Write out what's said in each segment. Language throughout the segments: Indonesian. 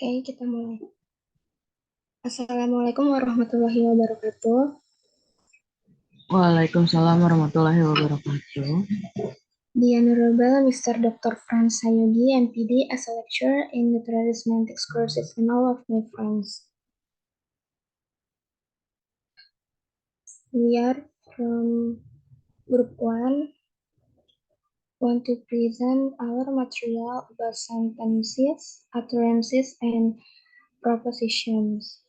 Oke, kita mulai. Assalamualaikum warahmatullahi wabarakatuh. Waalaikumsalam warahmatullahi wabarakatuh. The Honorable Mr. Dr. Franz Sayogi, MPD, as a lecturer in Literary Semantics courses and all of my friends. We are from Group 1, want to present our material about sentences, utterances, and propositions.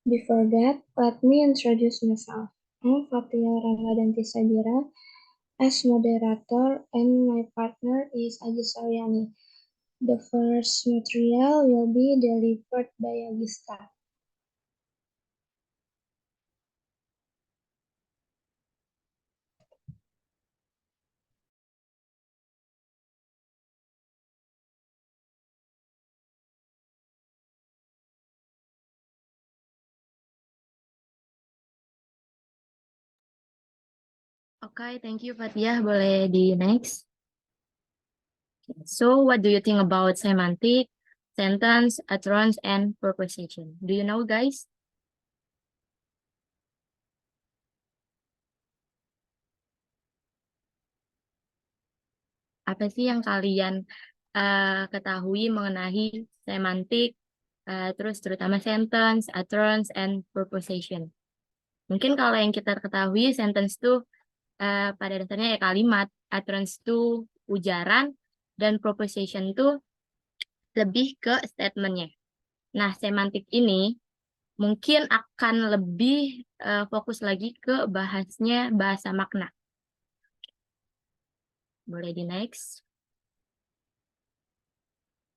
Before that, let me introduce myself. I'm Fatia Ramadanti Sabira, as moderator, and my partner is Agis Aryani. The first material will be delivered by Agista. Okay, thank you, Fatia. Boleh di next. So, what do you think about semantic, sentence, utterance, and proposition? Do you know, guys? Apa sih yang kalian ketahui mengenai semantik, terus terutama sentence, utterance, and proposition? Mungkin kalau yang kita ketahui, sentence itu pada dasarnya ya kalimat, utterance itu ujaran, dan proposition itu lebih ke statementnya. Nah, semantik ini mungkin akan lebih fokus lagi ke bahasnya bahasa makna. Boleh di next.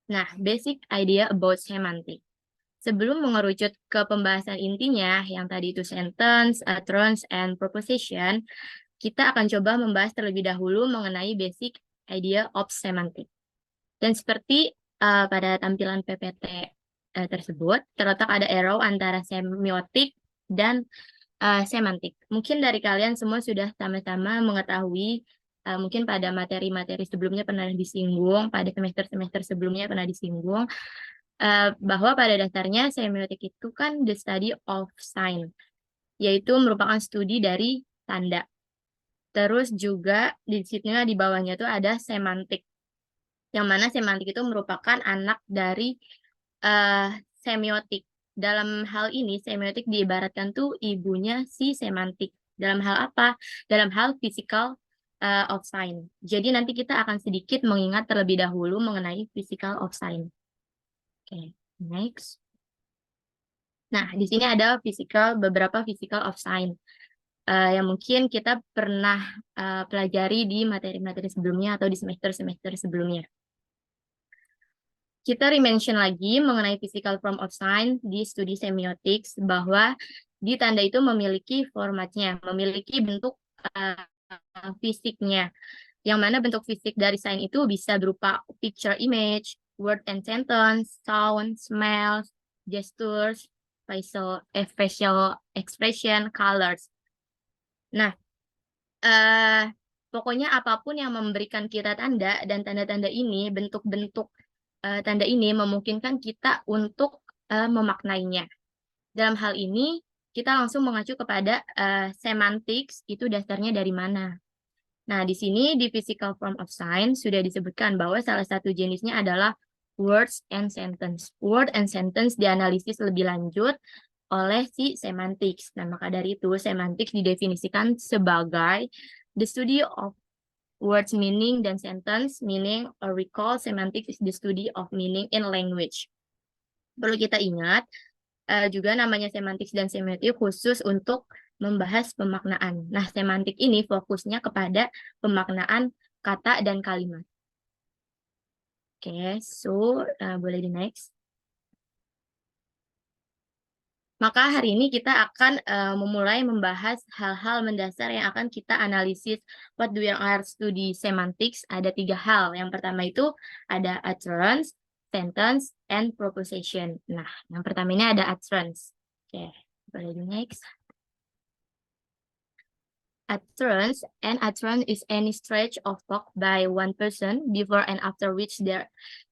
Nah, basic idea about semantic. Sebelum mengerucut ke pembahasan intinya, yang tadi itu sentence, utterance, and proposition, kita akan coba membahas terlebih dahulu mengenai basic idea of semantic. Dan seperti pada tampilan PPT tersebut, terletak ada arrow antara semiotik dan semantik. Mungkin dari kalian semua sudah sama-sama mengetahui, mungkin pada materi-materi sebelumnya pernah disinggung, pada semester-semester sebelumnya pernah disinggung, bahwa pada dasarnya semiotik itu kan the study of sign, yaitu merupakan studi dari tanda. Terus juga di sini di bawahnya itu ada semantik, yang mana semantik itu merupakan anak dari semiotik. Dalam hal ini, semiotik diibaratkan tuh ibunya si semantik. Dalam hal apa? Dalam hal physical of sign. Jadi nanti kita akan sedikit mengingat terlebih dahulu mengenai physical of sign. Oke, next. Nah, di sini ada beberapa physical of sign yang mungkin kita pernah pelajari di materi-materi sebelumnya atau di semester-semester sebelumnya. Kita re-mention lagi mengenai physical form of sign di studi semiotics, bahwa di tanda itu memiliki formatnya, memiliki bentuk fisiknya, yang mana bentuk fisik dari sign itu bisa berupa picture image, word and sentence, sound, smells, gestures, facial expression, colors. Nah, pokoknya apapun yang memberikan kita tanda, dan tanda-tanda ini, bentuk-bentuk tanda ini memungkinkan kita untuk memaknainya. Dalam hal ini, kita langsung mengacu kepada semantics, itu dasarnya dari mana. Nah, di sini di physical form of sign sudah disebutkan bahwa salah satu jenisnya adalah words and sentence. Word and sentence dianalisis lebih lanjut oleh si semantics. Nah, maka dari itu semantics didefinisikan sebagai the study of words meaning dan sentence meaning, or recall semantics is the study of meaning in language. Perlu kita ingat juga namanya semantics dan semiotik khusus untuk membahas pemaknaan. Nah, semantik ini fokusnya kepada pemaknaan kata dan kalimat. Oke, so boleh di next. Maka hari ini kita akan memulai membahas hal-hal mendasar yang akan kita analisis. What do we are study semantics? Ada 3 hal. Yang pertama itu ada utterance, sentence, and proposition. Nah, yang pertama ini ada utterance. Oke, boleh di next. utterance. An utterance is any stretch of talk by one person before and after which there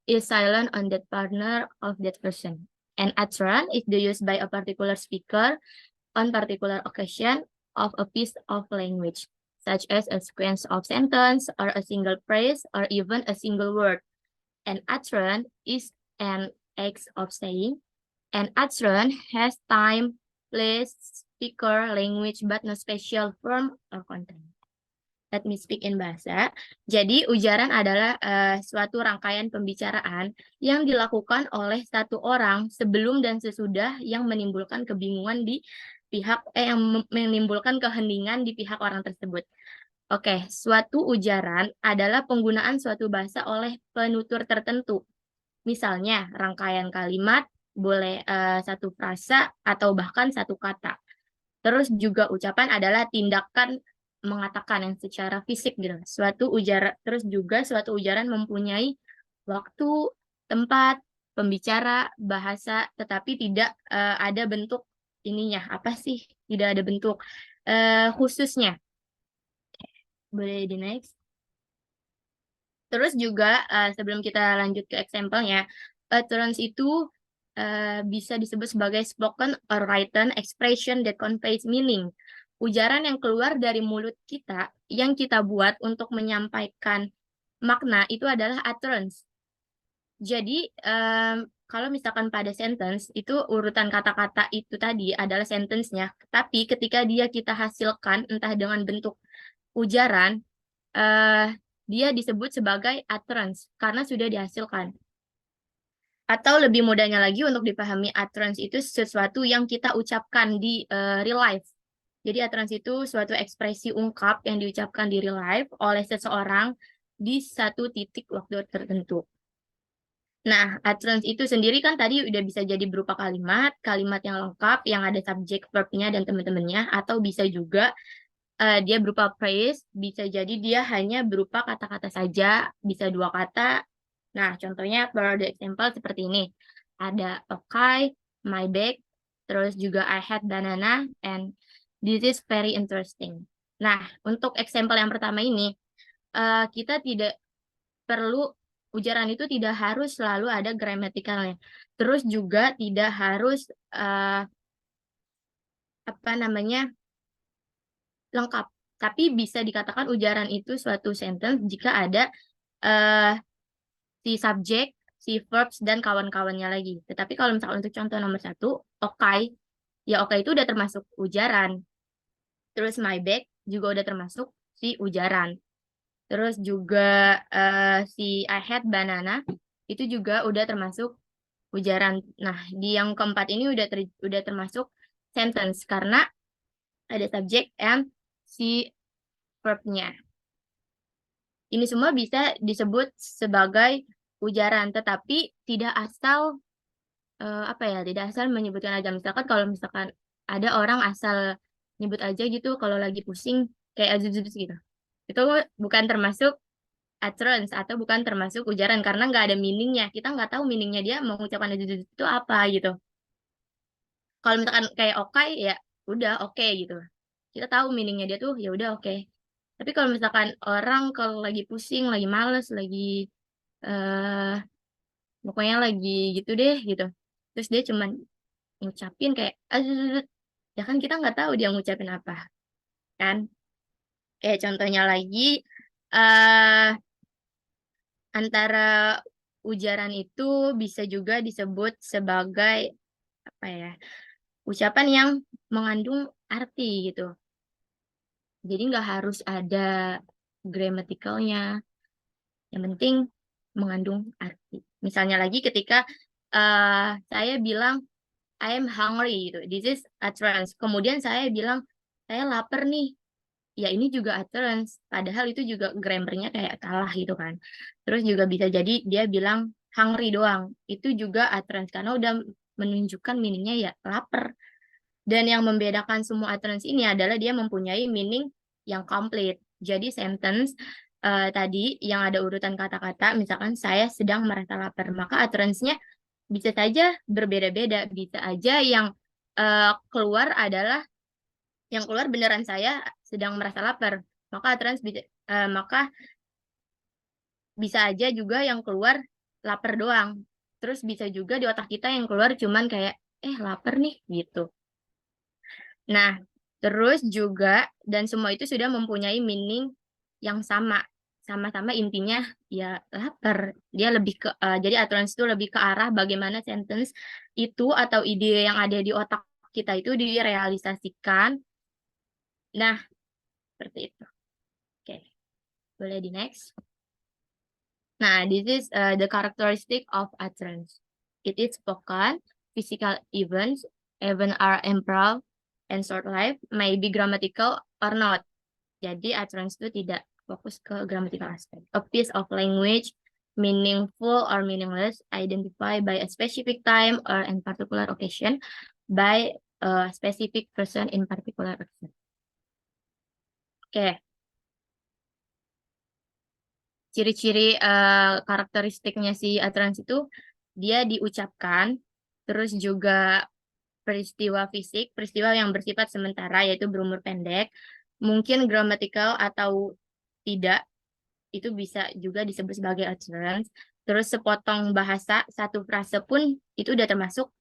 is silence on that partner of that person. An utterance is the use by a particular speaker on particular occasion of a piece of language, such as a sequence of sentence or a single phrase or even a single word. An utterance is an act of saying. An utterance has time, place, speaker, language, but no special form or content. Let me speak in bahasa. Jadi ujaran adalah suatu rangkaian pembicaraan yang dilakukan oleh satu orang sebelum dan sesudah yang menimbulkan kebingungan di pihak yang menimbulkan keheningan di pihak orang tersebut. Oke, suatu ujaran adalah penggunaan suatu bahasa oleh penutur tertentu. Misalnya rangkaian kalimat, boleh satu frasa atau bahkan satu kata. Terus juga ucapan adalah tindakan mengatakan yang secara fisik gitu. Suatu ujaran, terus juga suatu ujaran mempunyai waktu, tempat, pembicara, bahasa, tetapi tidak ada bentuk ininya. Apa sih? Tidak ada bentuk khususnya. Boleh di next. Terus juga sebelum kita lanjut ke example-nya, utterance itu bisa disebut sebagai spoken or written expression that conveys meaning. Ujaran yang keluar dari mulut kita, yang kita buat untuk menyampaikan makna, itu adalah utterance. Jadi, kalau misalkan pada sentence, itu urutan kata-kata itu tadi adalah sentence-nya. Tapi ketika kita hasilkan, entah dengan bentuk ujaran, dia disebut sebagai utterance, karena sudah dihasilkan. Atau lebih mudahnya lagi untuk dipahami, utterance itu sesuatu yang kita ucapkan di real life. Jadi utterance itu suatu ekspresi ungkap yang diucapkan di real life oleh seseorang di satu titik waktu tertentu. Nah, utterance itu sendiri kan tadi udah bisa jadi berupa kalimat, kalimat yang lengkap, yang ada subjek, verb-nya, dan teman-temannya, atau bisa juga dia berupa phrase, bisa jadi dia hanya berupa kata-kata saja, bisa dua kata. Nah, contohnya for the example seperti ini. Ada okay, my bag, terus juga I had banana, and this is very interesting. Nah, untuk example yang pertama ini, kita tidak perlu, ujaran itu tidak harus selalu ada gramatikalnya. Terus juga tidak harus, lengkap. Tapi bisa dikatakan ujaran itu suatu sentence jika ada si subjek, si verbs, dan kawan-kawannya lagi. Tetapi kalau misalkan untuk contoh nomor 1, okay, ya okay itu udah termasuk ujaran. Terus my bag juga udah termasuk si ujaran. Terus juga si I had banana itu juga udah termasuk ujaran. Nah, di yang keempat ini udah termasuk sentence karena ada subjek and si verb-nya. Ini semua bisa disebut sebagai ujaran, tetapi tidak asal tidak asal menyebutkan aja. Misalkan kalau misalkan ada orang asal nyebut aja gitu kalau lagi pusing kayak azuz gitu. Itu bukan termasuk utterance atau bukan termasuk ujaran karena nggak ada meaningnya. Kita nggak tahu meaningnya dia mengucapkan azuz itu apa gitu. Kalau misalkan kayak okay ya udah okay gitu. Kita tahu meaningnya dia tuh ya udah okay. Tapi kalau misalkan orang kalau lagi pusing, lagi males, lagi pokoknya lagi gitu deh gitu. Terus dia cuman ngucapin kayak ya kan kita nggak tahu dia ngucapin apa kan. Kayak contohnya lagi antara ujaran itu bisa juga disebut sebagai ucapan yang mengandung arti gitu. Jadi nggak harus ada gramatikalnya. Yang penting mengandung arti. Misalnya lagi ketika saya bilang I am hungry gitu. This is utterance. Kemudian saya bilang saya lapar nih. Ya ini juga utterance. Padahal itu juga grammarnya kayak salah gitu kan. Terus juga bisa jadi dia bilang hungry doang. Itu juga utterance karena udah menunjukkan meaningnya ya lapar. Dan yang membedakan semua utterance ini adalah dia mempunyai meaning yang komplit. Jadi sentence tadi yang ada urutan kata-kata, misalkan saya sedang merasa lapar, maka utterance-nya bisa saja berbeda-beda. Bisa aja yang keluar adalah yang keluar beneran saya sedang merasa lapar. Maka bisa aja juga yang keluar lapar doang. Terus bisa juga di otak kita yang keluar cuman kayak lapar nih gitu. Nah, terus juga dan semua itu sudah mempunyai meaning yang sama. Sama-sama intinya ya lapar. Dia lebih ke jadi utterance itu lebih ke arah bagaimana sentence itu atau ide yang ada di otak kita itu direalisasikan. Nah, seperti itu. Oke. Boleh di next. Nah, this is the characteristic of utterance. It is spoken, physical events, even are improv, and short life, may be grammatical or not. Jadi utterance itu tidak fokus ke grammatical aspect. A piece of language, meaningful or meaningless, identified by a specific time or in particular occasion, by a specific person in particular occasion. Oke. Ciri-ciri karakteristiknya si utterance itu dia diucapkan, terus juga peristiwa fisik, peristiwa yang bersifat sementara yaitu berumur pendek, mungkin grammatical atau tidak, itu bisa juga disebut sebagai utterance. Terus sepotong bahasa, satu frase pun itu udah termasuk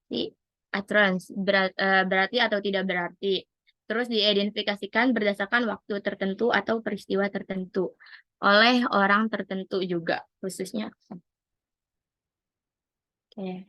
si utterance, berarti atau tidak berarti. Terus diidentifikasikan berdasarkan waktu tertentu atau peristiwa tertentu oleh orang tertentu juga, khususnya. Oke.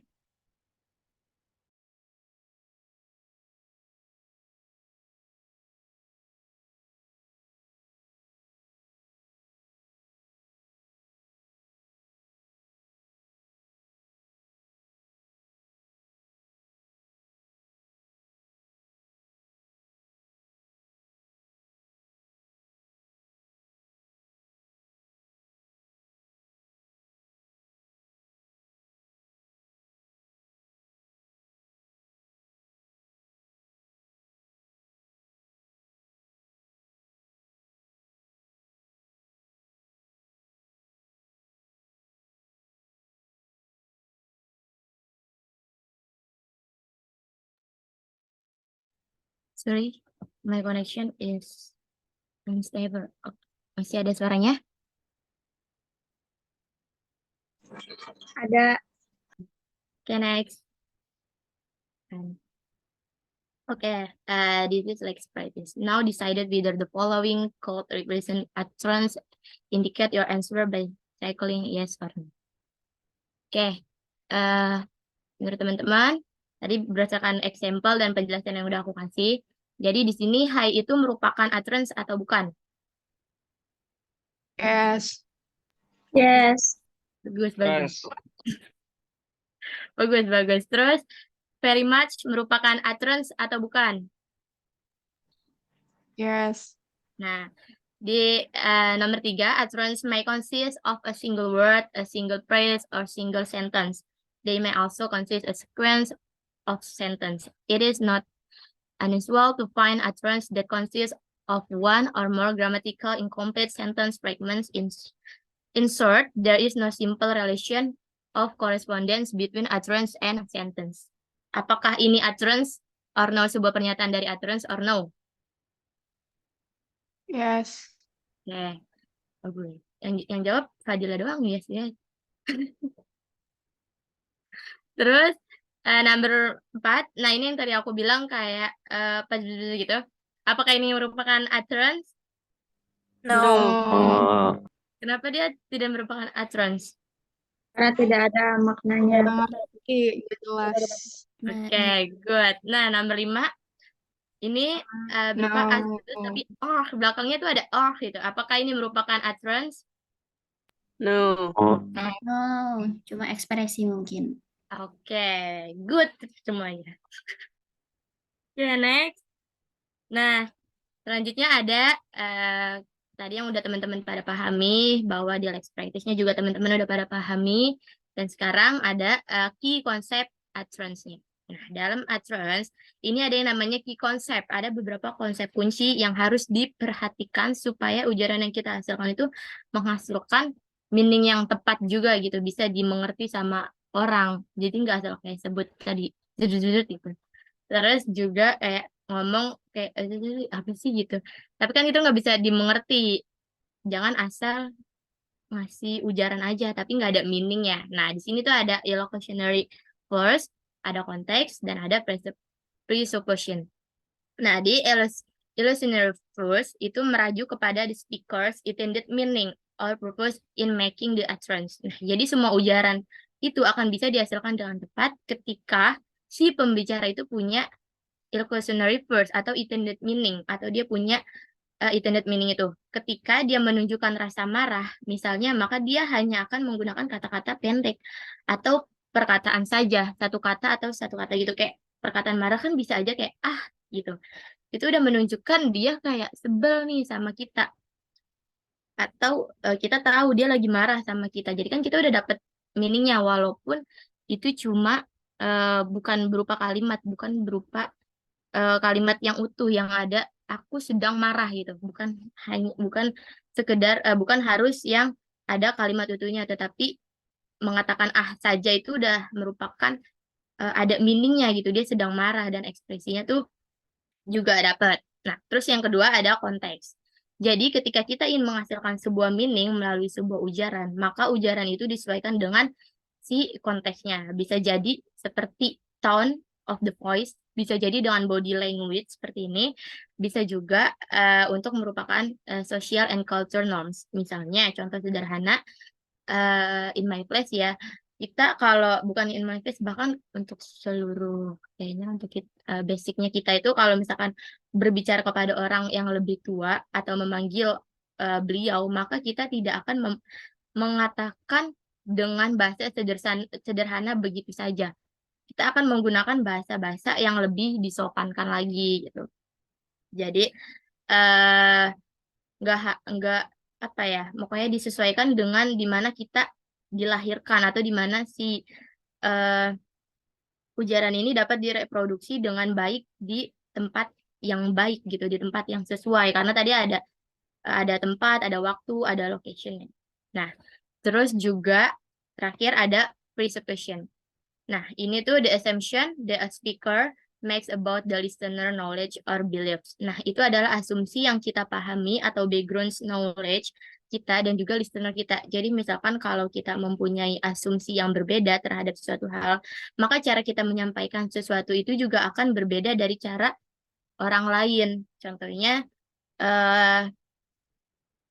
Sorry, my connection is unstable. Masih ada suaranya? Ada. Okay, next. Okay, this is like practice. Now decided whether the following code represent utterance. Indicate your answer by cycling yes or no. Oke, menurut teman-teman, tadi berdasarkan example dan penjelasan yang udah aku kasih, jadi di sini hi itu merupakan utterance atau bukan? Yes. Yes. Bagus. Bagus. Terus, very much merupakan utterance atau bukan? Yes. Nah, di nomor 3, utterance may consist of a single word, a single phrase, or single sentence. They may also consist a sequence of sentence. It is not unusual to find utterance that consists of one or more grammatical incomplete sentence fragments. In short, there is no simple relation of correspondence between utterance and sentence. Apakah ini utterance or no, sebuah pernyataan dari utterance or no? Yes. Oke, bagus. Yang jawab Fadila doang, yes. Terus number 4, nah ini yang tadi aku bilang kayak gitu. Apakah ini merupakan utterance? No. Kenapa dia tidak merupakan utterance? Karena tidak ada maknanya. Oke, jelas. Oke, good. Nah, nomor 5, ini berupa No. utterance, tapi belakangnya tuh ada gitu. Apakah ini merupakan utterance? No. No, cuma ekspresi mungkin. Oke, good semuanya. Oke, next. Nah, selanjutnya ada tadi yang udah teman-teman pada pahami, bahwa dialect practice-nya juga teman-teman udah pada pahami. Dan sekarang ada key concept utterance-nya. Nah, dalam utterance, ini ada yang namanya key concept. Ada beberapa konsep kunci yang harus diperhatikan supaya ujaran yang kita hasilkan itu menghasilkan meaning yang tepat juga gitu. Bisa dimengerti sama orang. Jadi nggak asal kayak sebut tadi, gitu. Terus juga kayak ngomong kayak apa sih gitu. Tapi kan itu nggak bisa dimengerti. Jangan asal ngasih ujaran aja, tapi nggak ada meaningnya. Nah, di sini tuh ada illocutionary clause, ada konteks, dan ada presupposition. Nah, di illusionary clause itu merajuk kepada the speaker's intended meaning or purpose in making the utterance. Nah, jadi semua ujaran itu akan bisa dihasilkan dengan tepat ketika si pembicara itu punya illusionary clause atau intended meaning, atau dia punya intended meaning itu. Ketika dia menunjukkan rasa marah, misalnya, maka dia hanya akan menggunakan kata-kata pendek atau perkataan saja, satu kata atau satu kata gitu. Kayak perkataan marah kan bisa aja kayak gitu. Itu udah menunjukkan dia kayak sebel nih sama kita. Atau kita tahu dia lagi marah sama kita. Jadi kan kita udah dapet meaningnya, walaupun itu cuma bukan berupa kalimat, bukan berupa kalimat yang utuh yang ada aku sedang marah gitu, bukan sekedar bukan harus yang ada kalimat utuhnya, tetapi mengatakan saja itu udah merupakan ada meaningnya gitu, dia sedang marah dan ekspresinya tuh juga dapat. Nah, terus yang kedua ada konteks. Jadi ketika kita ingin menghasilkan sebuah meaning melalui sebuah ujaran, maka ujaran itu disesuaikan dengan si konteksnya. Bisa jadi seperti tone of the voice, bisa jadi dengan body language seperti ini, bisa juga untuk merupakan social and culture norms. Misalnya, contoh sederhana, in my place ya, kita kalau bukan in my place, bahkan untuk seluruh, kayaknya untuk basicnya kita itu kalau misalkan berbicara kepada orang yang lebih tua atau memanggil beliau, maka kita tidak akan mengatakan dengan bahasa sederhana begitu saja. Kita akan menggunakan bahasa-bahasa yang lebih disopankan lagi gitu. Jadi nggak apa ya, pokoknya disesuaikan dengan di mana kita dilahirkan atau di mana si ujaran ini dapat direproduksi dengan baik di tempat yang baik gitu, di tempat yang sesuai. Karena tadi ada tempat, ada waktu, ada location. Nah, terus juga terakhir ada presupposition. Nah, ini tuh the assumption the speaker makes about the listener knowledge or beliefs. Nah, itu adalah asumsi yang kita pahami atau background knowledge kita dan juga listener kita. Jadi misalkan kalau kita mempunyai asumsi yang berbeda terhadap sesuatu hal, maka cara kita menyampaikan sesuatu itu juga akan berbeda dari cara orang lain. Contohnya,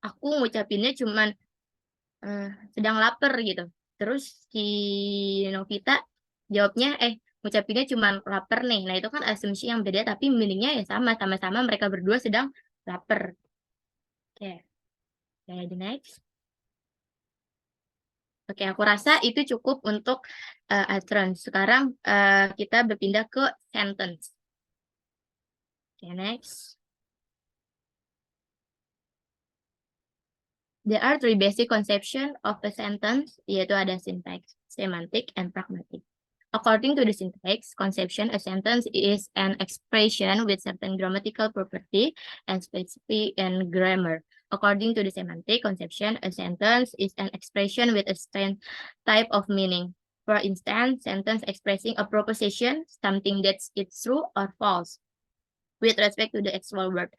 aku ngucapinnya cuman sedang lapar gitu. Terus si Novita jawabnya ngucapinnya cuma lapar nih. Nah, itu kan asumsi yang beda tapi meaningnya ya sama-sama mereka berdua sedang lapar. Oke. Okay, the next. Oke, aku rasa itu cukup untuk utterance. Sekarang kita berpindah ke sentence. Oke, next. There are three basic conceptions of a sentence, yaitu ada syntax, semantic, and pragmatic. According to the syntax conception, a sentence is an expression with certain grammatical property and specific and grammar. According to the semantic conception, a sentence is an expression with a certain type of meaning. For instance, sentence expressing a proposition, something that's true or false, with respect to the actual word.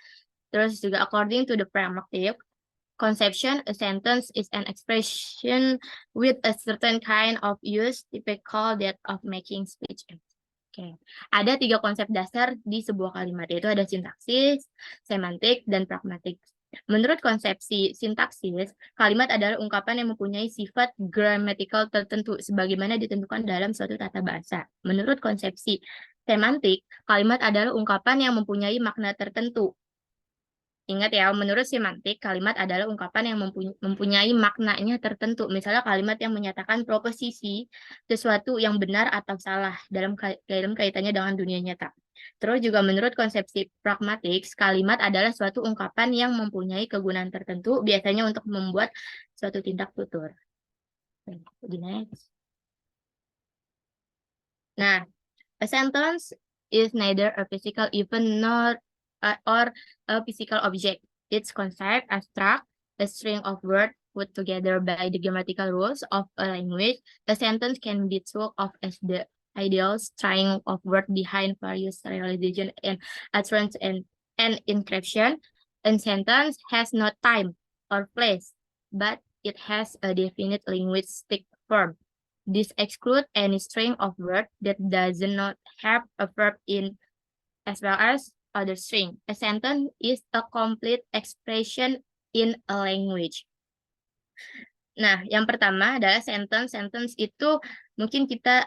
Terus juga according to the pragmatic conception, a sentence is an expression with a certain kind of use, typical that of making speech. Oke. Ada 3 konsep dasar di sebuah kalimat, yaitu ada sintaksis, semantik, dan pragmatik. Menurut konsepsi sintaksis, kalimat adalah ungkapan yang mempunyai sifat grammatical tertentu, sebagaimana ditentukan dalam suatu tata bahasa. Menurut konsepsi semantik, kalimat adalah ungkapan yang mempunyai makna tertentu. Ingat ya, menurut semantik, kalimat adalah ungkapan yang mempunyai maknanya tertentu. Misalnya kalimat yang menyatakan proposisi sesuatu yang benar atau salah dalam kaitannya dengan dunia nyata. Terus juga menurut konsepsi pragmatik, kalimat adalah suatu ungkapan yang mempunyai kegunaan tertentu, biasanya untuk membuat suatu tindak tutur. Next. Nah, a sentence is neither a physical event nor or a physical object. Its concept abstract, a string of words put together by the grammatical rules of a language. A sentence can be thought of as the ideal string of word behind various serialization and utterance and encryption. A sentence has no time or place, but it has a definite linguistic form. This excludes any string of word that does not have a verb in as well as other string. A sentence is a complete expression in a language. Nah, yang pertama adalah sentence. Sentence itu mungkin kita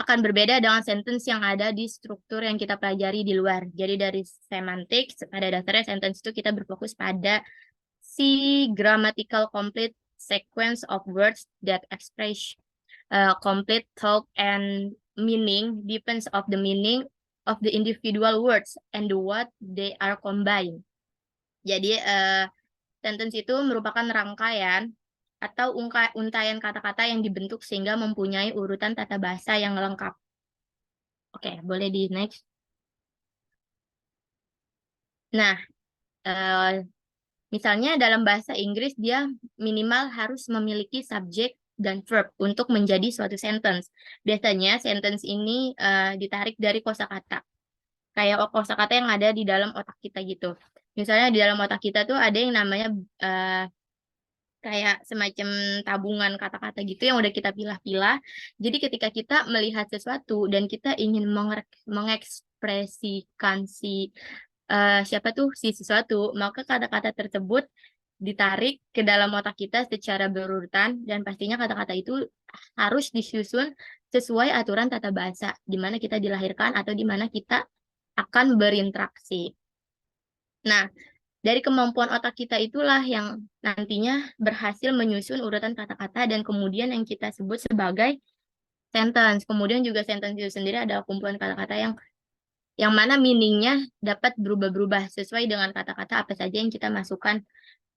akan berbeda dengan sentence yang ada di struktur yang kita pelajari di luar. Jadi dari semantik, pada dasarnya sentence itu kita berfokus pada si grammatical complete sequence of words that express complete thought and meaning depends of the meaning of the individual words and what they are combined. Jadi sentence itu merupakan rangkaian atau untaian kata-kata yang dibentuk sehingga mempunyai urutan tata bahasa yang lengkap. Oke, boleh di next. Nah, misalnya dalam bahasa Inggris dia minimal harus memiliki subjek dan verb untuk menjadi suatu sentence. Biasanya sentence ini ditarik dari kosakata. Kayak kosakata yang ada di dalam otak kita gitu. Misalnya di dalam otak kita tuh ada yang namanya kayak semacam tabungan kata-kata gitu yang udah kita pilah-pilah. Jadi ketika kita melihat sesuatu dan kita ingin mengekspresikan si sesuatu, maka kata-kata tersebut ditarik ke dalam otak kita secara berurutan dan pastinya kata-kata itu harus disusun sesuai aturan tata bahasa di mana kita dilahirkan atau di mana kita akan berinteraksi. Nah, dari kemampuan otak kita itulah yang nantinya berhasil menyusun urutan kata-kata dan kemudian yang kita sebut sebagai sentence. Kemudian juga sentence itu sendiri adalah kumpulan kata-kata yang mana meaningnya dapat berubah-berubah sesuai dengan kata-kata apa saja yang kita masukkan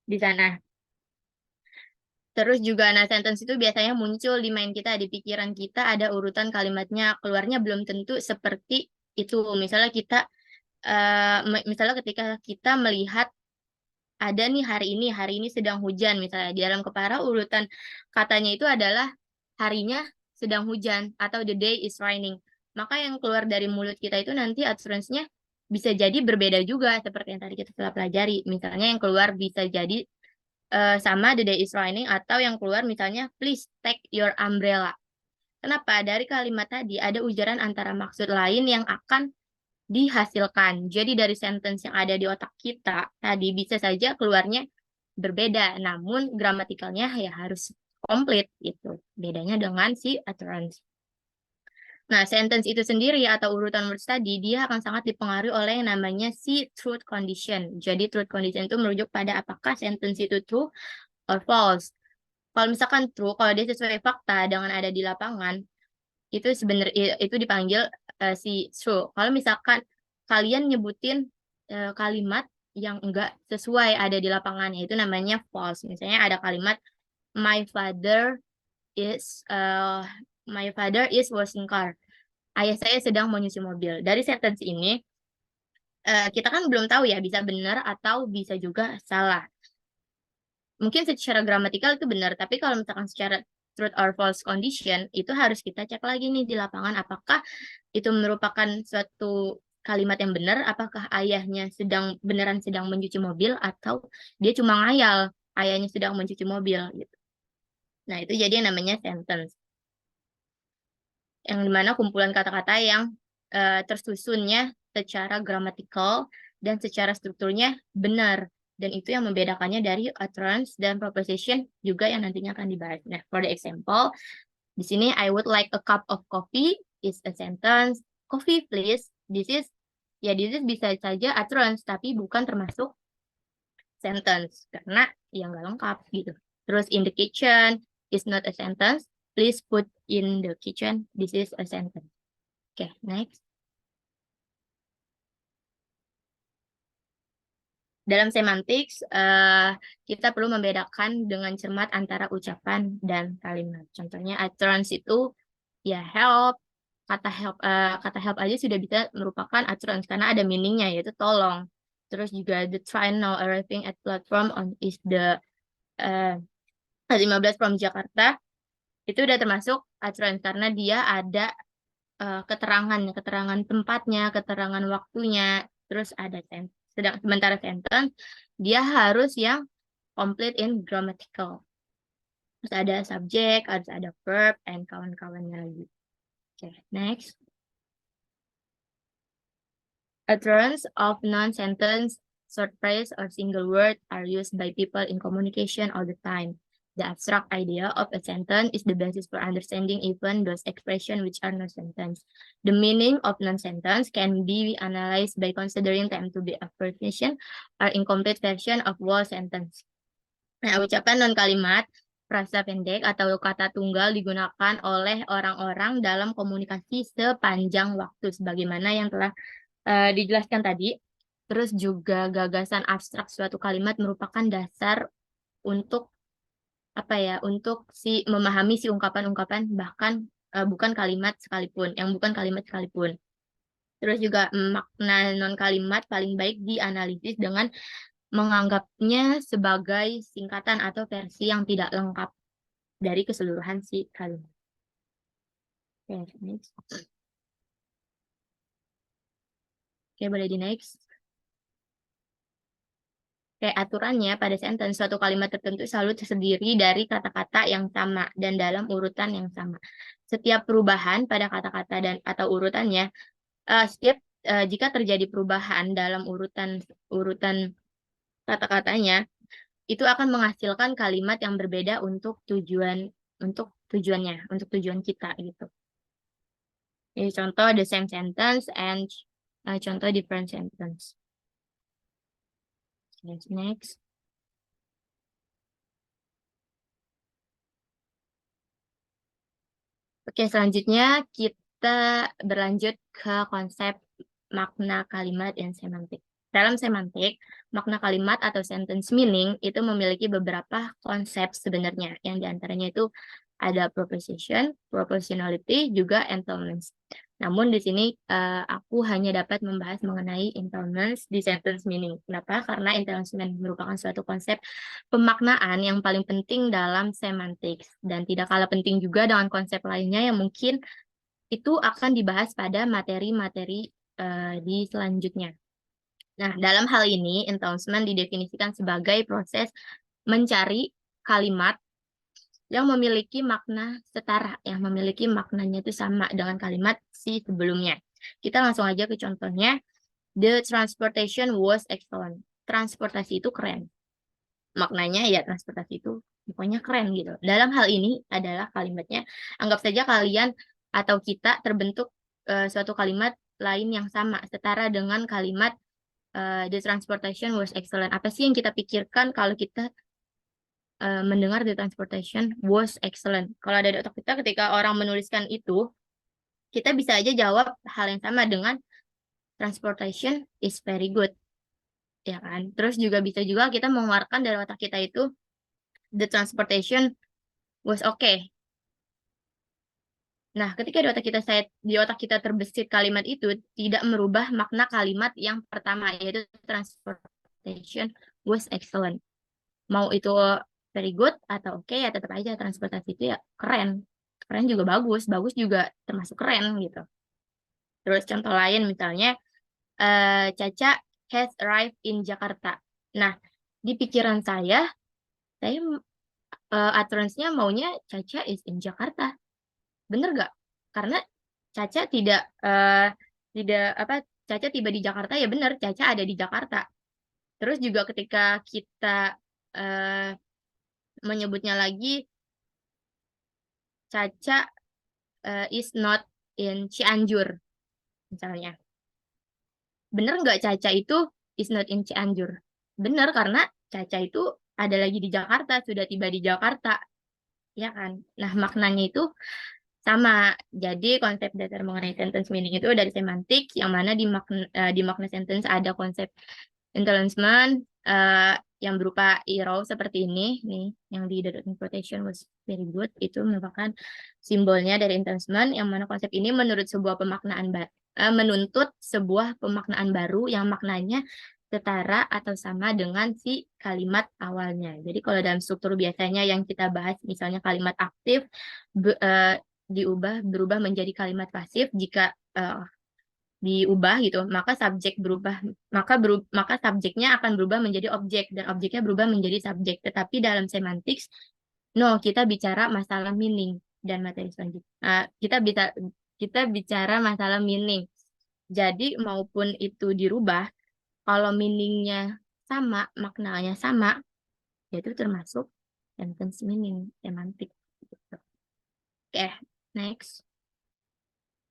di sana. Terus juga sentence itu biasanya muncul di mind kita, di pikiran kita ada urutan kalimatnya, keluarnya belum tentu seperti itu. Misalnya ketika kita melihat ada nih hari ini sedang hujan misalnya di dalam kepala urutan katanya itu adalah harinya sedang hujan atau the day is raining. Maka yang keluar dari mulut kita itu nanti utterance-nya bisa jadi berbeda juga seperti yang tadi kita telah pelajari. Misalnya yang keluar bisa jadi sama the day is raining atau yang keluar misalnya please take your umbrella. Kenapa? Dari kalimat tadi ada ujaran antara maksud lain yang akan dihasilkan. Jadi dari sentence yang ada di otak kita tadi bisa saja keluarnya berbeda, namun gramatikalnya ya harus komplit gitu. Bedanya dengan si utterance. Nah, sentence itu sendiri atau urutan words tadi dia akan sangat dipengaruhi oleh yang namanya si truth condition. Jadi truth condition itu merujuk pada apakah sentence itu true or false. Kalau misalkan true, kalau dia sesuai fakta dengan ada di lapangan, itu sebenarnya itu dipanggil si true. Kalau misalkan kalian nyebutin kalimat yang enggak sesuai ada di lapangannya, itu namanya false. Misalnya ada kalimat my father is washing car. Ayah saya sedang menyuci mobil. Dari sentence ini kita kan belum tahu ya bisa benar atau bisa juga salah. Mungkin secara gramatikal itu benar, tapi kalau misalkan secara truth or false condition, itu harus kita cek lagi nih di lapangan apakah itu merupakan suatu kalimat yang benar, apakah ayahnya beneran sedang mencuci mobil atau dia cuma ngayal ayahnya sedang mencuci mobil gitu. Nah, itu jadi yang namanya sentence. Yang dimana kumpulan kata-kata yang tersusunnya secara gramatikal dan secara strukturnya benar. Dan itu yang membedakannya dari utterance dan proposition juga yang nantinya akan dibahas. Nah, for the example, di sini I would like a cup of coffee is a sentence. Coffee please. This is bisa saja utterance tapi bukan termasuk sentence karena yang nggak lengkap gitu. Terus in the kitchen is not a sentence. Please put in the kitchen. This is a sentence. Oke, next. Dalam semantics, kita perlu membedakan dengan cermat antara ucapan dan kalimat. Contohnya utterance itu ya help, kata help aja sudah bisa merupakan utterance karena ada meaningnya yaitu tolong. Terus juga the train now arriving at platform on is the 15 from Jakarta. Itu udah termasuk utterance karena dia ada keterangan tempatnya, keterangan waktunya, terus ada sementara sentence dia harus yang complete in grammatical. Terus ada subject, harus ada verb, and kawan-kawannya lagi. Oke, next. Utterance of non-sentence, short phrase, or single word are used by people in communication all the time. The abstract idea of a sentence is the basis for understanding even those expressions which are not sentence. The meaning of non-sentence can be analyzed by considering them to be a version or incomplete version of whole sentence. Nah, ucapan non-kalimat, frasa pendek, atau kata tunggal digunakan oleh orang-orang dalam komunikasi sepanjang waktu, sebagaimana yang telah dijelaskan tadi. Terus juga gagasan abstrak suatu kalimat merupakan dasar untuk untuk memahami si ungkapan-ungkapan bahkan bukan kalimat sekalipun, yang bukan kalimat sekalipun. Terus juga makna non-kalimat paling baik dianalisis dengan menganggapnya sebagai singkatan atau versi yang tidak lengkap dari keseluruhan si kalimat. Oke, next. Oke, boleh di next. Kayak aturannya pada sentence, suatu kalimat tertentu selalu terdiri dari kata-kata yang sama dan dalam urutan yang sama. Setiap perubahan pada kata-kata dan atau urutannya, jika terjadi perubahan dalam urutan kata-katanya, itu akan menghasilkan kalimat yang berbeda untuk tujuan kita gitu. Jadi contoh the same sentence and contoh different sentence. Next. Oke, selanjutnya kita berlanjut ke konsep makna kalimat dan semantik. Dalam semantik, makna kalimat atau sentence meaning itu memiliki beberapa konsep sebenarnya. Yang diantaranya itu ada proposition, proportionality, juga entanglements. Namun di sini aku hanya dapat membahas mengenai entanglements di sentence meaning. Kenapa? Karena entanglement merupakan suatu konsep pemaknaan yang paling penting dalam semantics dan tidak kalah penting juga dengan konsep lainnya yang mungkin itu akan dibahas pada materi-materi di selanjutnya. Nah, dalam hal ini entanglement didefinisikan sebagai proses mencari kalimat yang memiliki makna setara, yang memiliki maknanya itu sama dengan kalimat si sebelumnya. Kita langsung aja ke contohnya. The transportation was excellent. Transportasi itu keren. Maknanya ya transportasi itu pokoknya keren gitu. Dalam hal ini adalah kalimatnya, anggap saja kalian atau kita terbentuk suatu kalimat lain yang sama, setara dengan kalimat the transportation was excellent. Apa sih yang kita pikirkan kalau kita mendengar the transportation was excellent? Kalau ada di otak kita ketika orang menuliskan itu, kita bisa aja jawab hal yang sama dengan transportation is very good. Ya kan? Terus juga bisa juga kita mengeluarkan dari otak kita itu the transportation was okay. Nah, ketika di otak kita terbesit kalimat itu tidak merubah makna kalimat yang pertama, yaitu transportation was excellent. Mau itu very good atau oke, ya tetap aja transportasi itu ya keren. Keren juga bagus, bagus juga termasuk keren gitu. Terus contoh lain misalnya Caca has arrived in Jakarta. Nah, di pikiran saya utterance-nya maunya Caca is in Jakarta. Bener gak? Karena Caca Caca tiba di Jakarta, ya bener, Caca ada di Jakarta. Terus juga ketika kita menyebutnya lagi, Caca is not in Cianjur, misalnya. Bener nggak Caca itu is not in Cianjur? Bener, karena Caca itu ada lagi di Jakarta, sudah tiba di Jakarta. Ya kan? Nah, maknanya itu sama. Jadi konsep dasar mengenai sentence meaning itu dari semantik, yang mana di makna sentence ada konsep entanglement yang berupa arrow seperti ini nih, yang di the transportation was very good, itu merupakan simbolnya dari entanglement, yang mana konsep ini menuntut sebuah pemaknaan baru yang maknanya setara atau sama dengan si kalimat awalnya. Jadi kalau dalam struktur biasanya yang kita bahas, misalnya kalimat aktif berubah menjadi kalimat pasif jika diubah gitu, maka subjek berubah, maka subjeknya akan berubah menjadi objek dan objeknya berubah menjadi subjek. Tetapi dalam semantics, no, kita bicara masalah meaning dan materi selanjutnya. Kita bicara masalah meaning. Jadi maupun itu dirubah, kalau meaningnya sama, maknanya sama, yaitu termasuk sentence meaning, semantik. Gitu. Oke, next.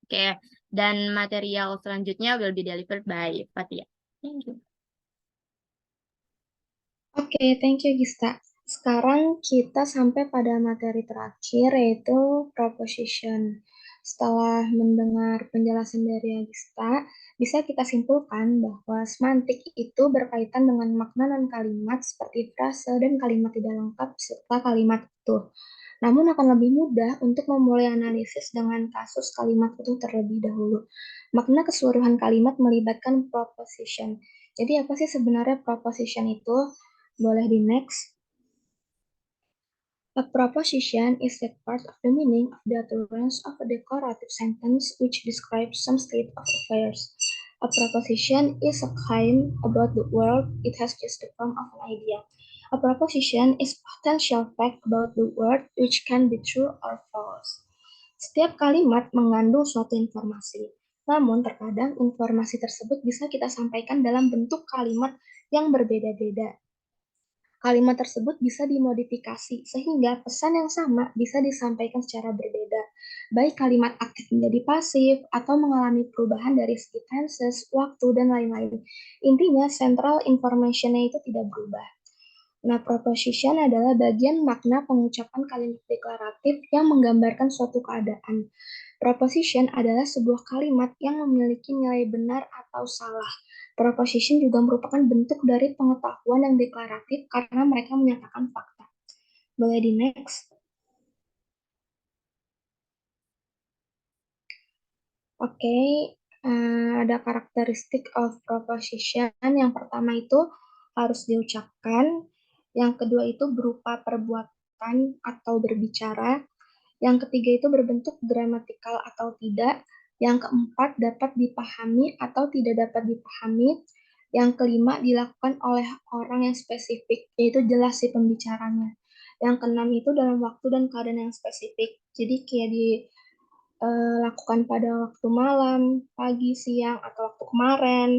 Oke, dan material selanjutnya will be delivered by Fatia. Thank you. Oke, thank you Gista. Sekarang kita sampai pada materi terakhir yaitu proposition. Setelah mendengar penjelasan dari Gista, bisa kita simpulkan bahwa semantik itu berkaitan dengan makna non kalimat seperti frase dan kalimat tidak lengkap serta kalimat utuh. Namun akan lebih mudah untuk memulai analisis dengan kasus kalimat utuh terlebih dahulu. Makna keseluruhan kalimat melibatkan proposition. Jadi apa sih sebenarnya proposition itu? Boleh di next. A proposition is that part of the meaning of the utterance of a decorative sentence which describes some state of affairs. A proposition is a claim about the world. It has just the form of an idea. A proposition is potential fact about the world which can be true or false. Setiap kalimat mengandung suatu informasi. Namun terkadang informasi tersebut bisa kita sampaikan dalam bentuk kalimat yang berbeda-beda. Kalimat tersebut bisa dimodifikasi sehingga pesan yang sama bisa disampaikan secara berbeda, baik kalimat aktif menjadi pasif atau mengalami perubahan dari segi tenses, waktu, dan lain-lain. Intinya, central information-nya itu tidak berubah. Nah, proposition adalah bagian makna pengucapan kalimat deklaratif yang menggambarkan suatu keadaan. Proposition adalah sebuah kalimat yang memiliki nilai benar atau salah. Proposition juga merupakan bentuk dari pengetahuan yang deklaratif karena mereka menyatakan fakta. Boleh di next. Oke, ada karakteristik of proposition. Yang pertama itu harus diucapkan. Yang kedua itu berupa perbuatan atau berbicara. Yang ketiga itu berbentuk gramatikal atau tidak. Yang keempat dapat dipahami atau tidak dapat dipahami. Yang kelima dilakukan oleh orang yang spesifik, yaitu jelas si pembicaranya. Yang keenam itu dalam waktu dan keadaan yang spesifik. Jadi kayak dilakukan pada waktu malam, pagi, siang, atau waktu kemarin,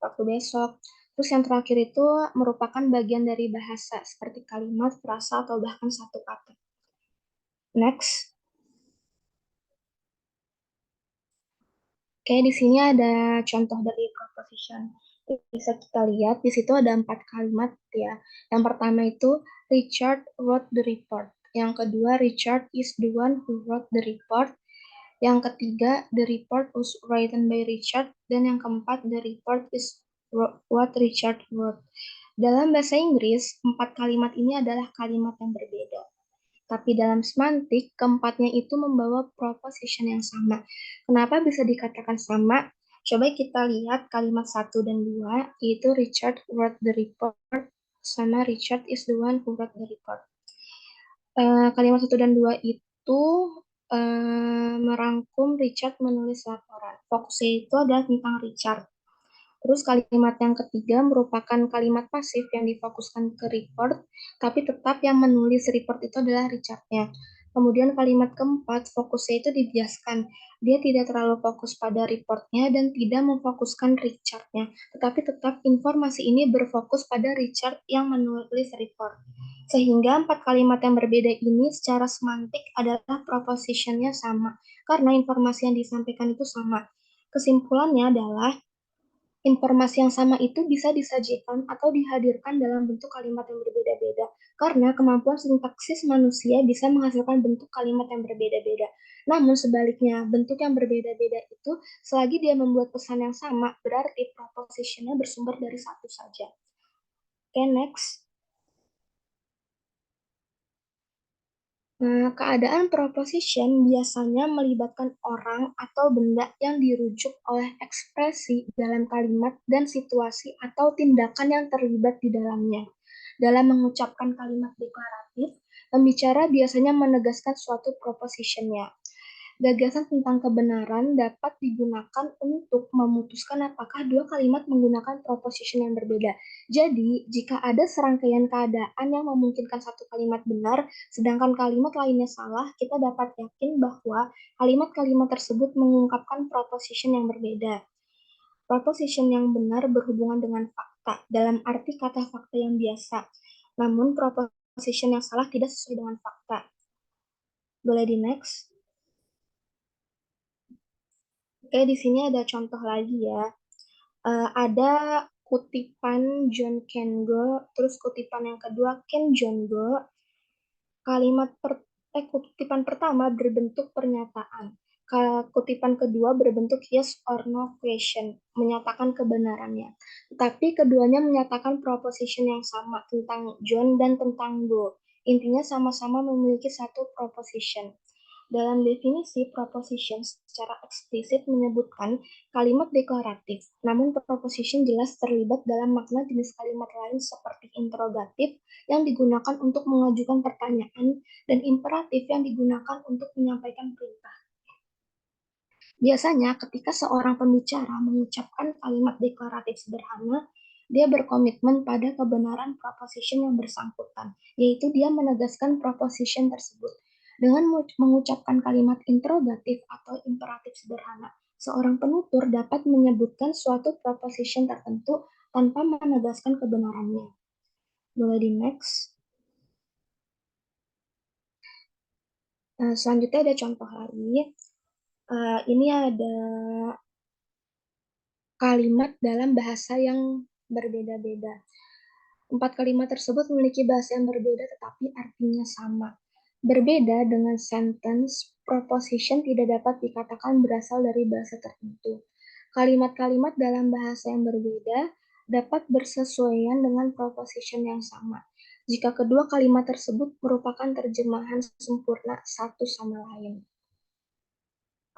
waktu besok. Terus yang terakhir itu merupakan bagian dari bahasa, seperti kalimat, frasa, atau bahkan satu kata. Next. Oke, di sini ada contoh dari proposition. Bisa kita lihat, di situ ada 4 kalimat ya. Yang pertama itu, Richard wrote the report. Yang kedua, Richard is the one who wrote the report. Yang ketiga, the report was written by Richard. Dan yang keempat, the report is what Richard wrote. Dalam bahasa Inggris, 4 kalimat ini adalah kalimat yang berbeda. Tapi dalam semantik, keempatnya itu membawa proposition yang sama. Kenapa bisa dikatakan sama? Coba kita lihat kalimat 1 dan 2, yaitu Richard wrote the report, sama Richard is the one who wrote the report. Kalimat 1 dan 2 itu merangkum Richard menulis laporan. Fokusnya itu adalah tentang Richard. Terus kalimat yang ketiga merupakan kalimat pasif yang difokuskan ke report, tapi tetap yang menulis report itu adalah Richard-nya. Kemudian kalimat keempat, fokusnya itu dibiaskan. Dia tidak terlalu fokus pada reportnya dan tidak memfokuskan Richard-nya. Tetapi tetap informasi ini berfokus pada Richard yang menulis report. Sehingga 4 kalimat yang berbeda ini secara semantik adalah proposition-nya sama. Karena informasi yang disampaikan itu sama. Kesimpulannya adalah informasi yang sama itu bisa disajikan atau dihadirkan dalam bentuk kalimat yang berbeda-beda, karena kemampuan sintaksis manusia bisa menghasilkan bentuk kalimat yang berbeda-beda. Namun sebaliknya, bentuk yang berbeda-beda itu, selagi dia membuat pesan yang sama, berarti proposition-nya bersumber dari satu saja. Oke, next. Nah, keadaan proposition biasanya melibatkan orang atau benda yang dirujuk oleh ekspresi dalam kalimat dan situasi atau tindakan yang terlibat di dalamnya. Dalam mengucapkan kalimat deklaratif, pembicara biasanya menegaskan suatu propositionnya. Gagasan tentang kebenaran dapat digunakan untuk memutuskan apakah dua kalimat menggunakan proposition yang berbeda. Jadi, jika ada serangkaian keadaan yang memungkinkan satu kalimat benar, sedangkan kalimat lainnya salah, kita dapat yakin bahwa kalimat-kalimat tersebut mengungkapkan proposition yang berbeda. Proposition yang benar berhubungan dengan fakta, dalam arti kata fakta yang biasa. Namun, proposition yang salah tidak sesuai dengan fakta. Boleh di next? Oke, di sini ada contoh lagi ya. Ada kutipan John Kengo, terus kutipan yang kedua Ken John Go. Kutipan pertama berbentuk pernyataan. Kutipan kedua berbentuk yes or no question, menyatakan kebenarannya. Tetapi keduanya menyatakan proposition yang sama tentang John dan tentang Go. Intinya sama-sama memiliki satu proposition. Dalam definisi proposition secara eksplisit menyebutkan kalimat deklaratif, namun proposition jelas terlibat dalam makna jenis kalimat lain seperti interrogatif yang digunakan untuk mengajukan pertanyaan dan imperatif yang digunakan untuk menyampaikan perintah. Biasanya ketika seorang pembicara mengucapkan kalimat deklaratif sederhana, dia berkomitmen pada kebenaran proposition yang bersangkutan, yaitu dia menegaskan proposition tersebut. Dengan mengucapkan kalimat interrogatif atau imperatif sederhana, seorang penutur dapat menyebutkan suatu proposition tertentu tanpa menegaskan kebenarannya. Boleh di next. Selanjutnya ada contoh lagi. Ini ada kalimat dalam bahasa yang berbeda-beda. 4 kalimat tersebut memiliki bahasa yang berbeda tetapi artinya sama. Berbeda dengan sentence, proposition tidak dapat dikatakan berasal dari bahasa tertentu. Kalimat-kalimat dalam bahasa yang berbeda dapat bersesuaian dengan proposition yang sama. Jika kedua kalimat tersebut merupakan terjemahan sempurna satu sama lain.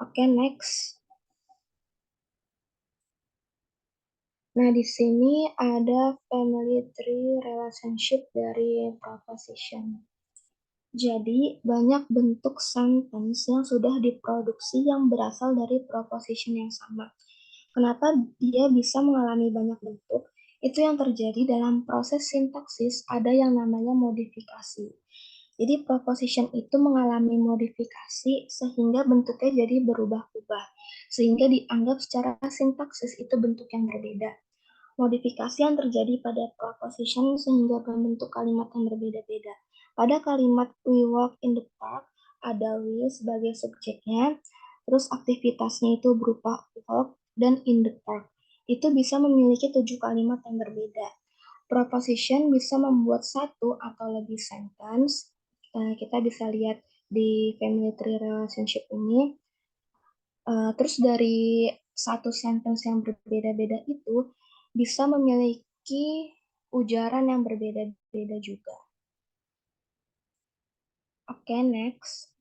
Oke, next. Nah, di sini ada family tree relationship dari proposition. Jadi, banyak bentuk sentence yang sudah diproduksi yang berasal dari proposition yang sama. Kenapa dia bisa mengalami banyak bentuk? Itu yang terjadi dalam proses sintaksis, ada yang namanya modifikasi. Jadi, proposition itu mengalami modifikasi sehingga bentuknya jadi berubah-ubah. Sehingga dianggap secara sintaksis itu bentuk yang berbeda. Modifikasi yang terjadi pada proposition sehingga membentuk kalimat yang berbeda-beda. Pada kalimat we walk in the park, ada we sebagai subjeknya, terus aktivitasnya itu berupa walk dan in the park. Itu bisa memiliki 7 kalimat yang berbeda. Proposition bisa membuat satu atau lebih sentence. Kita bisa lihat di family tree relationship ini. Terus dari satu sentence yang berbeda-beda itu bisa memiliki ujaran yang berbeda-beda juga. Oke, next.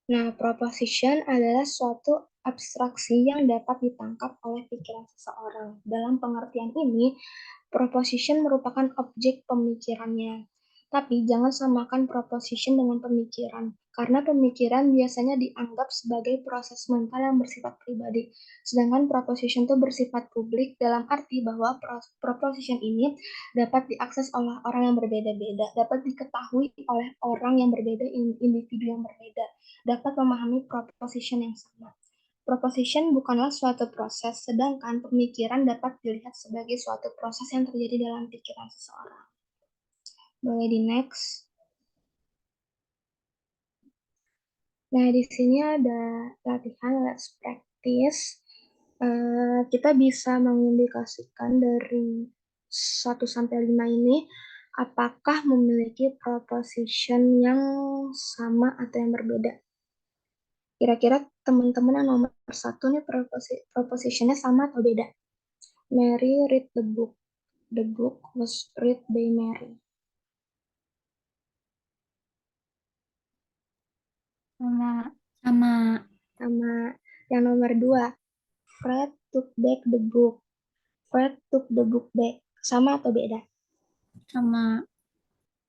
Nah, proposition adalah suatu abstraksi yang dapat ditangkap oleh pikiran seseorang. Dalam pengertian ini, proposition merupakan objek pemikirannya. Tapi jangan samakan proposition dengan pemikiran, karena pemikiran biasanya dianggap sebagai proses mental yang bersifat pribadi. Sedangkan proposition itu bersifat publik dalam arti bahwa proposition ini dapat diakses oleh orang yang berbeda-beda, dapat diketahui oleh orang yang berbeda, individu yang berbeda, dapat memahami proposition yang sama. Proposition bukanlah suatu proses, sedangkan pemikiran dapat dilihat sebagai suatu proses yang terjadi dalam pikiran seseorang. Boleh di next. Nah, di sini ada latihan let's practice. Kita bisa mengindikasikan dari 1 sampai 5 ini apakah memiliki proposition yang sama atau yang berbeda. Kira-kira teman-teman yang nomor 1 nih propositionnya sama atau beda? Mary read the book. the book was read by Mary. Sama. Sama yang nomor 2, Fred took back the book. Fred took the book back. Sama atau beda?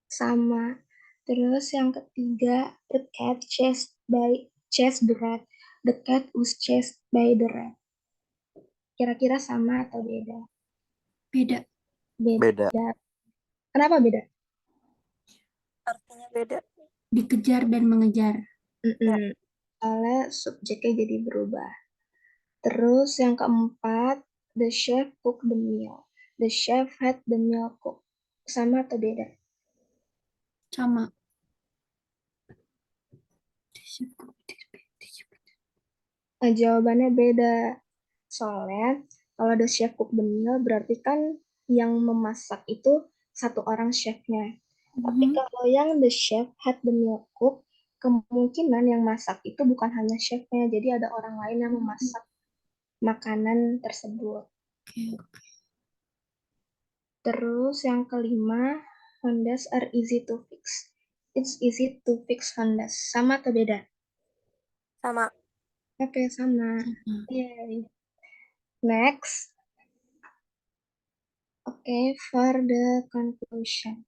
Sama. Terus yang ketiga, the cat chased the rat. The cat was chased by the rat. Kira-kira sama atau beda? Beda. Beda. Kenapa beda? Artinya beda. Dikejar dan mengejar. Soalnya subjeknya jadi berubah. Terus yang keempat, the chef cooked the meal. The chef had the meal cooked. Sama atau beda? Sama. Jawabannya beda. Soalnya kalau the chef cook the meal berarti kan yang memasak itu satu orang chefnya. Tapi kalau yang the chef had the meal cook, kemungkinan yang masak itu bukan hanya chefnya, jadi ada orang lain yang memasak makanan tersebut. Oke. Terus yang kelima, Hondas are easy to fix. It's easy to fix Hondas. Sama atau beda? Sama. Oke, sama. Yay. Next. Okay, for the conclusion.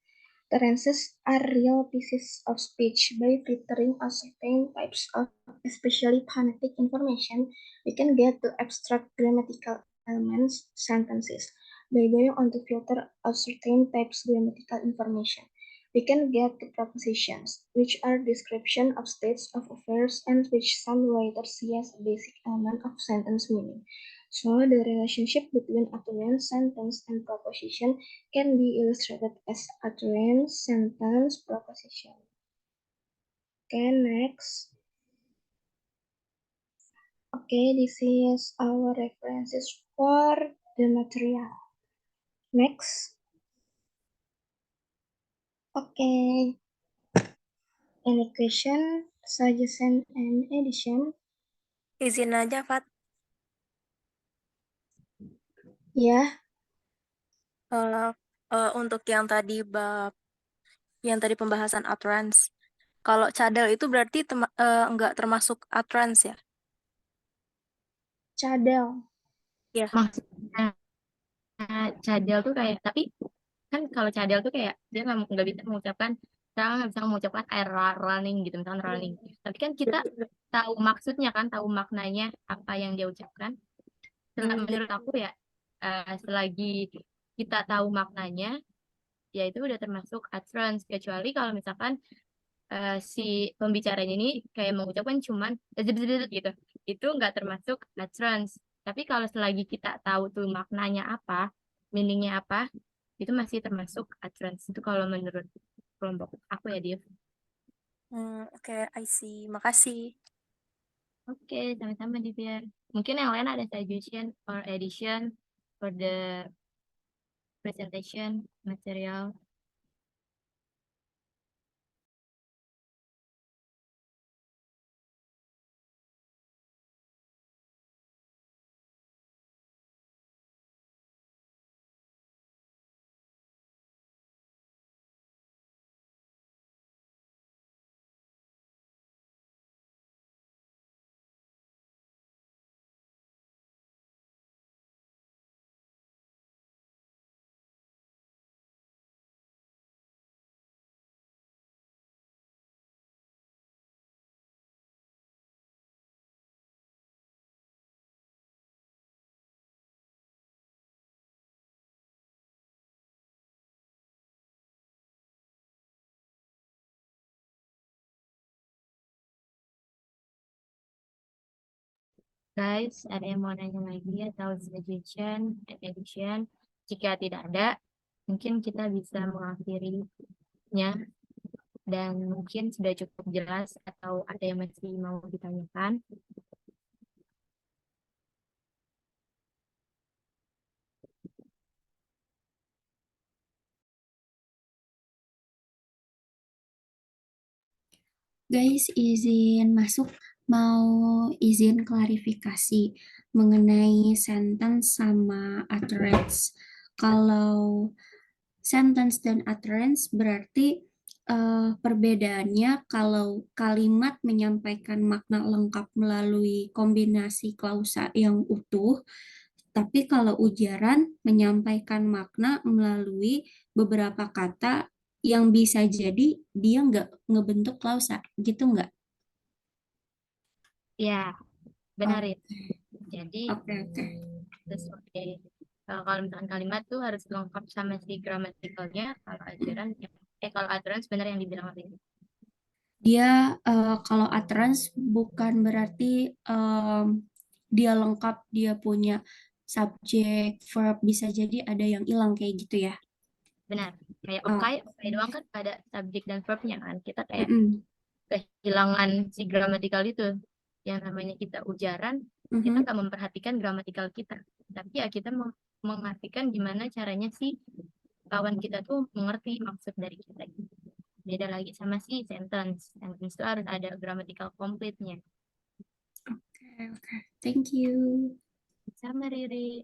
Utterances are real pieces of speech. By filtering out certain types of especially phonetic information, we can get to abstract grammatical elements, sentences. By going on to filter out certain types grammatical information, we can get to propositions, which are description of states of affairs and which some writers see as a basic element of sentence meaning. So the relationship between utterance, sentence, and proposition can be illustrated as utterance, sentence, proposition. Okay, next. Okay, this is our references for the material. Next. Okay. Any question, suggestion, and addition? Izin aja, Fat. Ya, Untuk yang tadi pembahasan utterance. Kalau cadel itu berarti enggak termasuk utterance ya? cadel. Iya. Maksudnya cadel tuh kayak, tapi kan kalau cadel tuh kayak dia nggak bisa mengucapkan, kita nggak bisa mengucapkan air running gitu, misalkan running. Tapi kan kita tahu maksudnya kan, tahu maknanya apa yang dia ucapkan. Menurut aku ya, selagi kita tahu maknanya, ya itu udah termasuk utterance. Kecuali kalau misalkan si pembicaranya ini kayak mengucapkan cuman gitu, itu nggak termasuk utterance. Tapi kalau selagi kita tahu tuh maknanya apa, meaningnya apa, itu masih termasuk utterance. Itu kalau menurut kelompok aku ya, Div. Oke, I see. Makasih. Oke, sama-sama, Divya. Mungkin yang lain ada suggestion or addition for the presentation material. Guys, ada yang mau nanya lagi atau suggestion, addition? Jika tidak ada, mungkin kita bisa mengakhirinya. Dan mungkin sudah cukup jelas atau ada yang masih mau ditanyakan. Guys, izin masuk, mau izin klarifikasi mengenai sentence sama utterance. Kalau sentence dan utterance berarti perbedaannya kalau kalimat menyampaikan makna lengkap melalui kombinasi klausa yang utuh, tapi kalau ujaran menyampaikan makna melalui beberapa kata yang bisa jadi dia nggak ngebentuk klausa, gitu nggak? Ya, benar Oke, ya. Jadi oke. sesuai kalau misalkan kalimat tuh harus lengkap sama si gramatikalnya. Kalau aturan sebenarnya yang dibilang tadi. Dia kalau utterance bukan berarti dia lengkap, dia punya subjek, verb, bisa jadi ada yang hilang kayak gitu ya. Benar. Kayak Oh, okay doang kan ada subjek dan verbnya kan. Kita kayak mm-mm, kehilangan si gramatikal itu. Yang namanya kita ujaran, kita mhm. nggak memperhatikan gramatikal kita. Tapi ya kita mengartikan gimana caranya sih kawan kita tuh mengerti maksud dari kita. Beda lagi sama si sentence. Sentence itu harus ada grammatical complete-nya. Oke. Thank you. Sama Riri.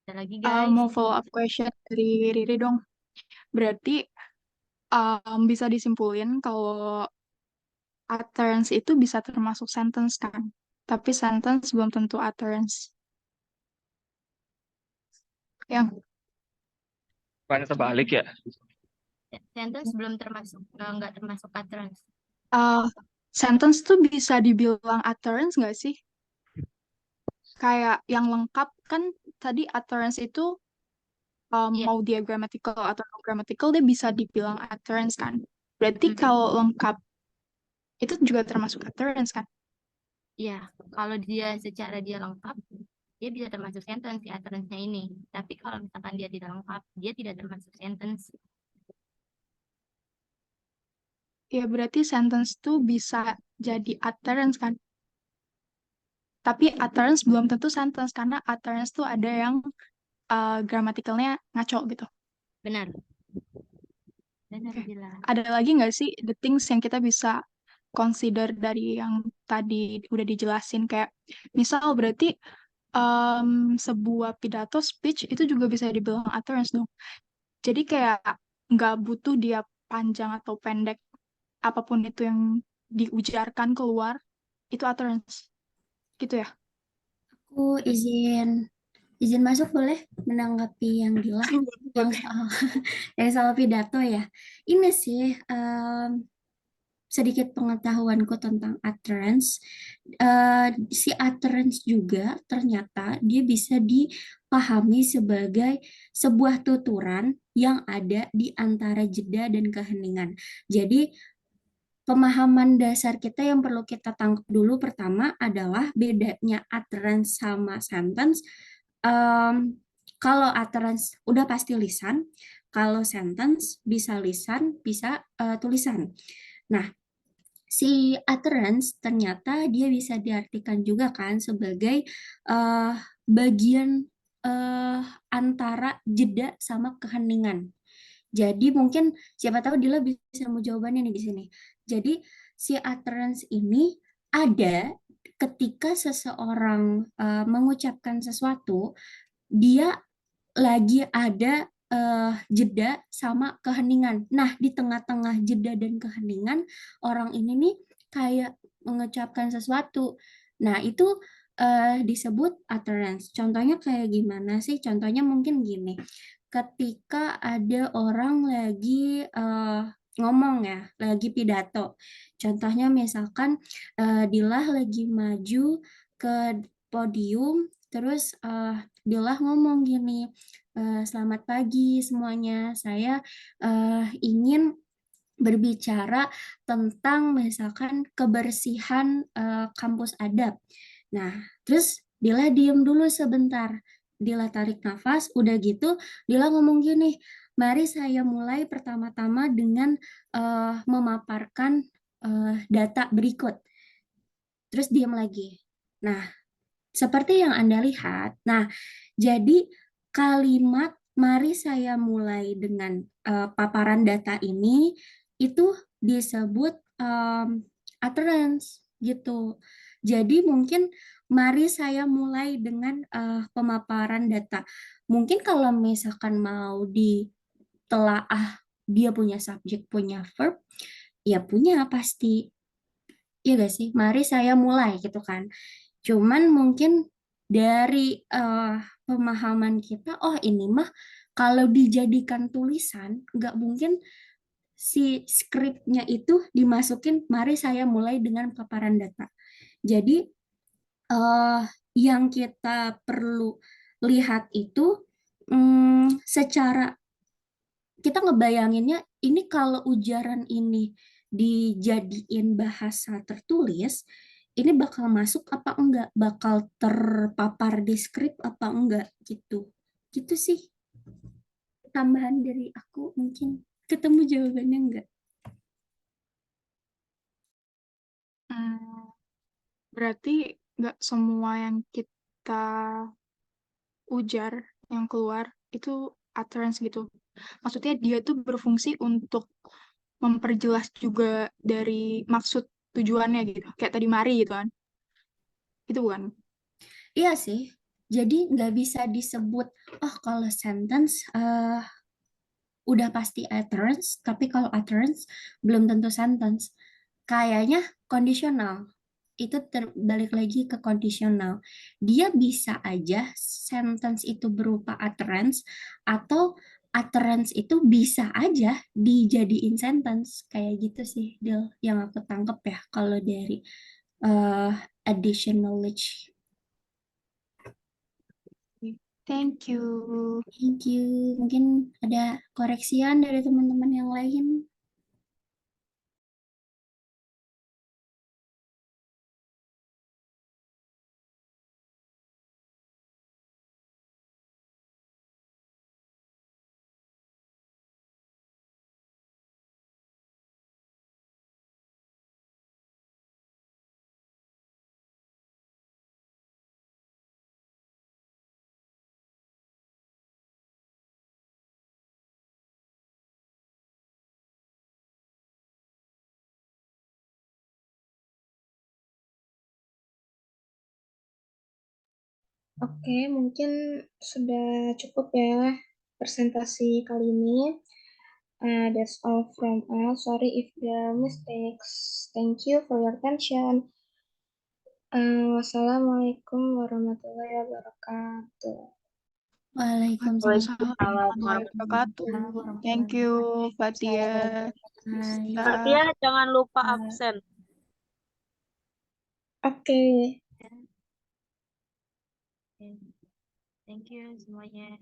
Ada lagi Mau guys. follow up question dari Riri dong. Berarti bisa disimpulin kalau utterance itu bisa termasuk sentence kan? Tapi sentence belum tentu utterance. Yang Bukan terbalik ya? Sentence belum termasuk, nggak termasuk utterance. sentence tuh bisa dibilang utterance nggak sih? Kayak yang lengkap kan tadi utterance itu Iya. mau dia grammatical atau non grammatical dia bisa dibilang utterance kan. Berarti Hmm. kalau lengkap itu juga termasuk utterance kan? Iya, kalau dia secara dia lengkap, dia bisa termasuk sentence si utterance-nya ini. Tapi kalau misalkan dia tidak lengkap, dia tidak termasuk sentence. Ya berarti sentence tuh bisa jadi utterance kan? Tapi utterance belum tentu sentence karena utterance tuh ada yang gramatikalnya ngaco gitu. Benar. Benar, Oke. Bila. Ada lagi nggak sih the things yang kita bisa consider dari yang tadi udah dijelasin kayak misal berarti sebuah pidato speech itu juga bisa dibilang utterance dong. Jadi kayak nggak butuh dia panjang atau pendek apapun itu yang diujarkan keluar itu utterance gitu ya. Aku izin masuk boleh menanggapi yang Dila yang soal yang soal pidato ya. Ini sih sedikit pengetahuanku tentang utterance. Si utterance juga ternyata dia bisa dipahami sebagai sebuah tuturan yang ada di antara jeda dan keheningan. Jadi pemahaman dasar kita yang perlu kita tangkap dulu pertama adalah bedanya utterance sama sentence. Kalau utterance udah pasti lisan, kalau sentence bisa lisan, bisa tulisan. Nah, si utterance ternyata dia bisa diartikan juga kan sebagai bagian antara jeda sama keheningan. Jadi mungkin siapa tahu Dila bisa mau jawabannya nih di sini. Jadi si utterance ini ada ketika seseorang mengucapkan sesuatu, dia lagi ada jeda sama keheningan. Nah, di tengah-tengah jeda dan keheningan, orang ini nih kayak mengucapkan sesuatu. Nah, itu disebut utterance. Contohnya kayak gimana sih? Contohnya mungkin gini. Ketika ada orang lagi ngomong ya, lagi pidato. Contohnya misalkan Dilah lagi maju ke podium, terus Dilah ngomong gini, selamat pagi semuanya, saya ingin berbicara tentang misalkan kebersihan kampus adab. Nah, terus Dila diem dulu sebentar. Dila tarik nafas, udah gitu Dila ngomong gini, mari saya mulai pertama-tama dengan memaparkan data berikut. Terus diam lagi. Nah, seperti yang Anda lihat, nah, jadi kalimat mari saya mulai dengan paparan data ini itu disebut utterance gitu. Jadi mungkin mari saya mulai dengan pemaparan data. Mungkin kalau misalkan mau ditelaah dia punya subjek, punya verb, ya punya pasti. Iya gak sih? Mari saya mulai gitu kan. Cuman mungkin dari pemahaman kita, oh ini mah kalau dijadikan tulisan, nggak mungkin si skripnya itu dimasukin, mari saya mulai dengan paparan data. Jadi yang kita perlu lihat itu secara kita ngebayanginnya ini kalau ujaran ini dijadiin bahasa tertulis, ini bakal masuk apa enggak, bakal terpapar di skrip apa enggak gitu. Gitu sih. Tambahan dari aku mungkin ketemu jawabannya enggak. Berarti nggak semua yang kita ujar yang keluar itu utterance gitu. Maksudnya dia tuh berfungsi untuk memperjelas juga dari maksud tujuannya gitu. Kayak tadi mari gitu kan. Itu bukan. Iya sih. Jadi nggak bisa disebut, oh kalau sentence udah pasti utterance, tapi kalau utterance belum tentu sentence. Kayaknya kondisional. Itu terbalik lagi ke kondisional. Dia bisa aja sentence itu berupa utterance, atau utterance itu bisa aja dijadiin sentence. Kayak gitu sih, Del, yang aku tangkep ya kalau dari additional knowledge. Thank you. Thank you. Mungkin ada koreksian dari teman-teman yang lain. Oke, mungkin sudah cukup ya presentasi kali ini. That's all from us. Sorry if there are mistakes. Thank you for your attention. Wassalamualaikum warahmatullahi wabarakatuh. Waalaikumsalam Warahmatullahi wabarakatuh. Thank you, Fatia. Hai. Fatia, jangan lupa absen. Oke. Thank you semuanya.